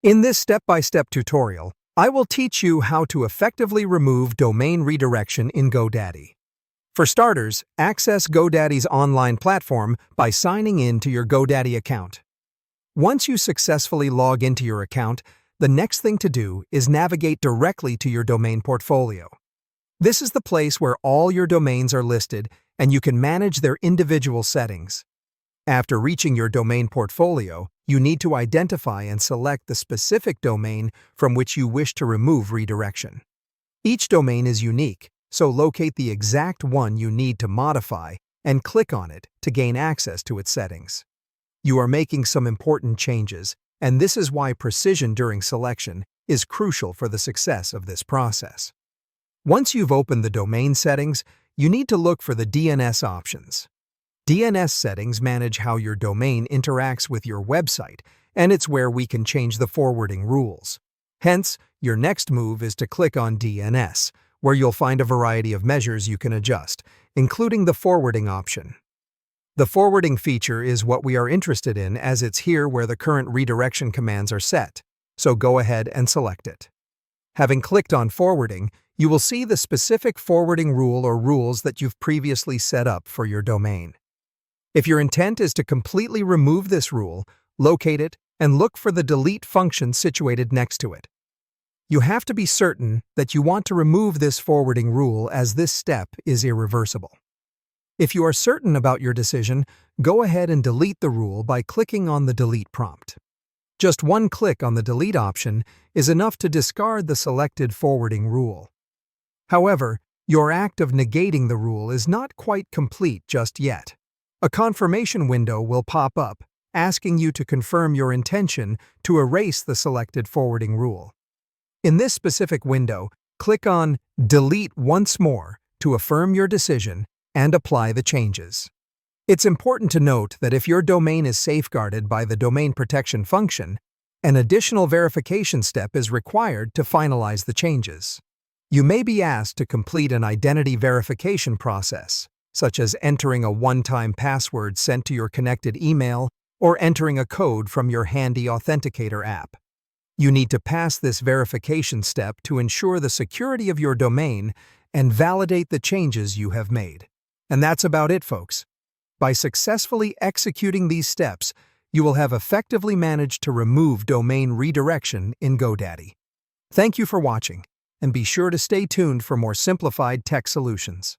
In this step-by-step tutorial, I will teach you how to effectively remove domain redirection in GoDaddy. For starters, access GoDaddy's online platform by signing in to your GoDaddy account. Once you successfully log into your account, the next thing to do is navigate directly to your domain portfolio. This is the place where all your domains are listed and you can manage their individual settings. After reaching your domain portfolio, you need to identify and select the specific domain from which you wish to remove redirection. Each domain is unique, so locate the exact one you need to modify and click on it to gain access to its settings. You are making some important changes, and this is why precision during selection is crucial for the success of this process. Once you've opened the domain settings, you need to look for the DNS options. DNS settings manage how your domain interacts with your website, and it's where we can change the forwarding rules. Hence, your next move is to click on DNS, where you'll find a variety of measures you can adjust, including the forwarding option. The forwarding feature is what we are interested in, as it's here where the current redirection commands are set, so go ahead and select it. Having clicked on forwarding, you will see the specific forwarding rule or rules that you've previously set up for your domain. If your intent is to completely remove this rule, locate it and look for the delete function situated next to it. You have to be certain that you want to remove this forwarding rule, as this step is irreversible. If you are certain about your decision, go ahead and delete the rule by clicking on the delete prompt. Just one click on the delete option is enough to discard the selected forwarding rule. However, your act of negating the rule is not quite complete just yet. A confirmation window will pop up, asking you to confirm your intention to erase the selected forwarding rule. In this specific window, click on Delete once more to affirm your decision and apply the changes. It's important to note that if your domain is safeguarded by the domain protection function, an additional verification step is required to finalize the changes. You may be asked to complete an identity verification process, such as entering a one-time password sent to your connected email or entering a code from your handy authenticator app. You need to pass this verification step to ensure the security of your domain and validate the changes you have made. And that's about it, folks. By successfully executing these steps, you will have effectively managed to remove domain redirection in GoDaddy. Thank you for watching, and be sure to stay tuned for more simplified tech solutions.